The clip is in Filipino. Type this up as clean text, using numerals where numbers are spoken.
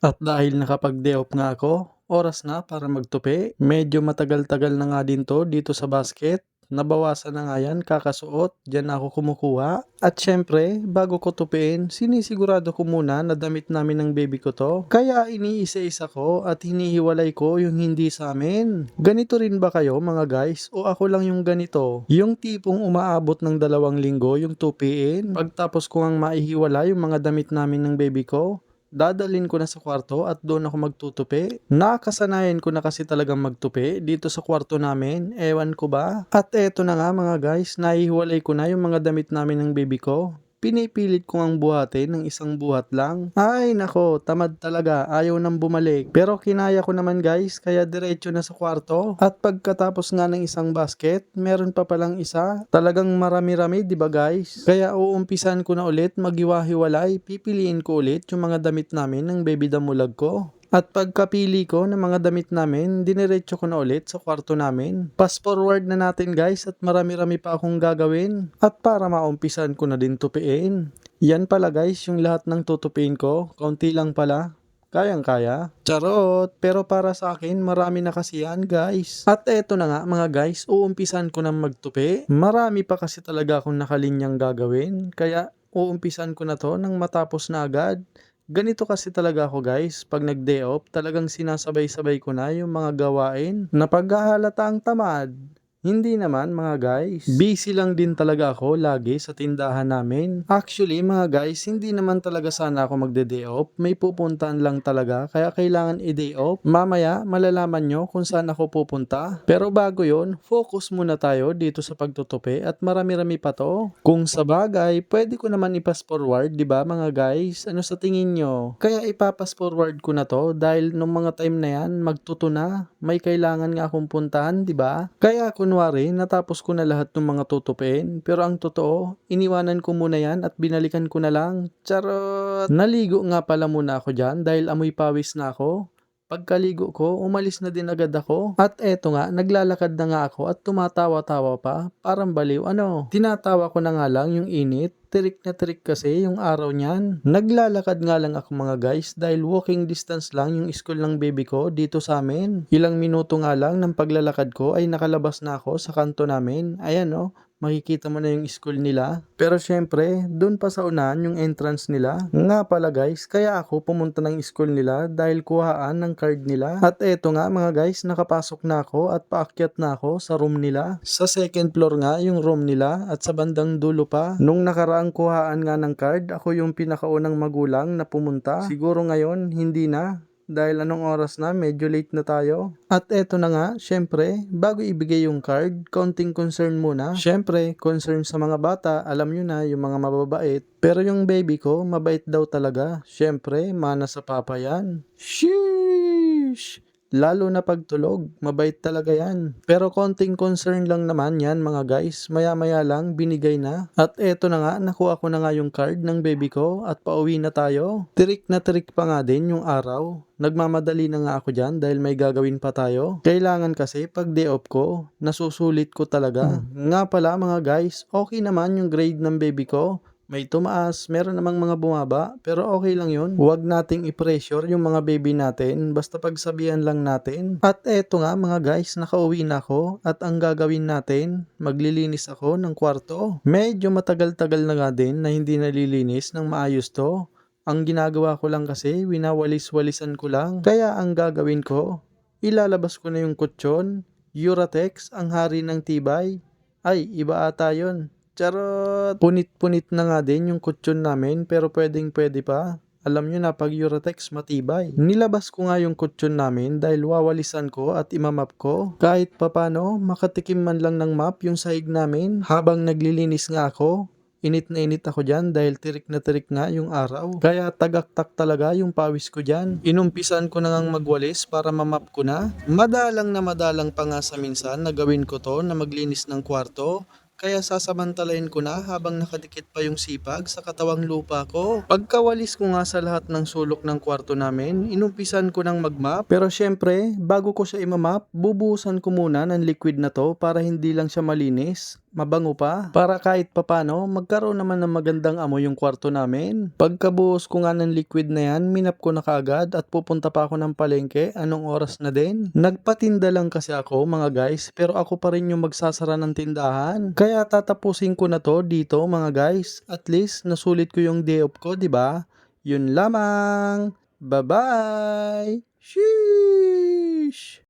At dahil nakapag-day off nga ako, oras na para magtupi. Medyo matagal-tagal na nga din to dito sa basket. Nabawasan na nga yan, kakasuot, dyan ako kumukuha. At syempre, bago ko tupiin, sinisigurado ko muna na damit namin ng baby ko to. Kaya iniisa-isa ko at hinihiwalay ko yung hindi sa amin. Ganito rin ba kayo mga guys? O ako lang yung ganito? Yung tipong umaabot ng 2 linggo yung tupiin. Pagtapos ko ngang maihiwala yung mga damit namin ng baby ko, dadalhin ko na sa kwarto at doon ako magtutupi. Nakasanayan ko na kasi talagang magtupi dito sa kwarto namin. Ewan ko ba? At eto na nga mga guys, nahihiwalay ko na yung mga damit namin ng baby ko. Pinipilit ko ang buhatin ng isang buhat lang. Ay nako, tamad talaga, ayaw nang bumalik. Pero kinaya ko naman guys, kaya diretso na sa kwarto. At pagkatapos nga ng isang basket, meron pa palang isa. Talagang marami-rami, di ba guys? Kaya uumpisan ko na ulit maghiwa-hiwalay. Pipiliin ko ulit yung mga damit namin ng baby damulag ko. At pagkapili ko ng mga damit namin, diniretso ko na ulit sa kwarto namin. Fast forward na natin guys at marami-rami pa akong gagawin. At para maumpisan ko na din tupiin. Yan pala guys yung lahat ng tutupiin ko. Kaunti lang pala. Kayang-kaya. Charot! Pero para sa akin, marami na kasi yan guys. At eto na nga mga guys, uumpisan ko na magtupi. Marami pa kasi talaga akong nakalinyang gagawin. Kaya uumpisan ko na to nang matapos na agad. Ganito kasi talaga ako guys, pag nag-day off, talagang sinasabay-sabay ko na yung mga gawain na paghahalata ang tamad. Hindi naman mga guys. Busy lang din talaga ako lagi sa tindahan namin. Actually mga guys, hindi naman talaga sana ako magde-day off. May pupuntahan lang talaga kaya kailangan i-day off. Mamaya malalaman nyo kung saan ako pupunta. Pero bago yon, focus muna tayo dito sa pagtutupi at marami-rami pa to. Kung sa bagay, pwede ko naman i-pass forward, di ba mga guys? Ano sa tingin nyo? Kaya ipapass forward ko na to dahil nung mga time na yan, magtuto na. May kailangan nga akong puntahan, di ba? Kaya kunwari, natapos ko na lahat ng mga tutupiin. Pero ang totoo, iniwanan ko muna yan at binalikan ko na lang. Charot! Naligo nga pala muna ako dyan dahil amoy pawis na ako. Pagkaligo ko, umalis na din agad ako. At eto nga, naglalakad na nga ako at tumatawa-tawa pa. Parang baliw. Ano? Tinatawa ko na nga lang yung init. Tirik na tirik kasi yung araw niyan. Naglalakad nga lang ako mga guys dahil walking distance lang yung school ng baby ko dito sa amin. Ilang minuto nga lang ng paglalakad ko ay nakalabas na ako sa kanto namin. Ayan oh. Makikita mo na yung school nila. Pero syempre, dun pa sa unahan yung entrance nila. Nga pala guys, kaya ako pumunta ng school nila dahil kuhaan ng card nila. At eto nga mga guys, nakapasok na ako at paakyat na ako sa room nila. Sa second floor nga yung room nila at sa bandang dulo pa. Nung nakaraang kuhaan nga ng card, ako yung pinakaunang magulang na pumunta. Siguro ngayon, hindi na. Dahil anong oras na, medyo late na tayo. At eto na nga, syempre, bago ibigay yung card, konting concern muna. Syempre, concern sa mga bata, alam nyo na, yung mga mababait. Pero yung baby ko, mabait daw talaga. Syempre, mana sa papa yan. Sheesh! Lalo na pagtulog, mabait talaga yan. Pero konting concern lang naman yan mga guys, maya-maya lang binigay na. At eto na nga, nakuha ko na nga yung card ng baby ko at pauwi na tayo. Tirik na tirik pa nga din yung araw. Nagmamadali na nga ako dyan dahil may gagawin pa tayo. Kailangan kasi pag day off ko, nasusulit ko talaga. Nga pala mga guys, okay naman yung grade ng baby ko. May tumaas, meron namang mga bumaba, pero okay lang yun. Huwag nating i-pressure yung mga baby natin, basta pagsabihan lang natin. At eto nga mga guys, nakauwi na ako at ang gagawin natin, maglilinis ako ng kwarto. Medyo matagal-tagal na nga din na hindi nalilinis ng maayos to. Ang ginagawa ko lang kasi, winawalis-walisan ko lang. Kaya ang gagawin ko, ilalabas ko na yung kutsyon, Uratex, ang hari ng tibay. Ay, iba ata yun. Charot! Punit-punit na nga din yung kutsyon namin pero pwedeng pwede pa. Alam nyo na pag Uratex matibay. Nilabas ko nga yung kutsyon namin dahil wawalisan ko at imamap ko. Kahit papano, makatikim man lang ng map yung sahig namin. Habang naglilinis nga ako, init na init ako dyan dahil tirik na tirik nga yung araw. Kaya tagaktak talaga yung pawis ko dyan. Inumpisan ko na ngang magwalis para mamap ko na. Madalang pa nga sa minsan na gawin ko to na maglinis ng kwarto. kaya sasamantalain ko na habang nakadikit pa yung sipag sa katawang lupa ko. Pagkawalis ko nga sa lahat ng sulok ng kwarto namin, inumpisan ko ng magmap. Pero syempre, bago ko siya imamap, bubuhusan ko muna ng liquid na to para hindi lang siya malinis, mabango pa. Para kahit papano, magkaroon naman ng magandang amoy yung kwarto namin. Pagkabuhos ko nga ng liquid na yan, minap ko na kaagad at pupunta pa ako ng palengke. Anong oras na din? Nagpatinda lang kasi ako mga guys, pero ako pa rin yung magsasara ng tindahan. Kaya tatapusin ko na to dito mga guys. At least nasulit ko yung day off ko, 'di ba? Yun lamang. Bye-bye. Sheesh.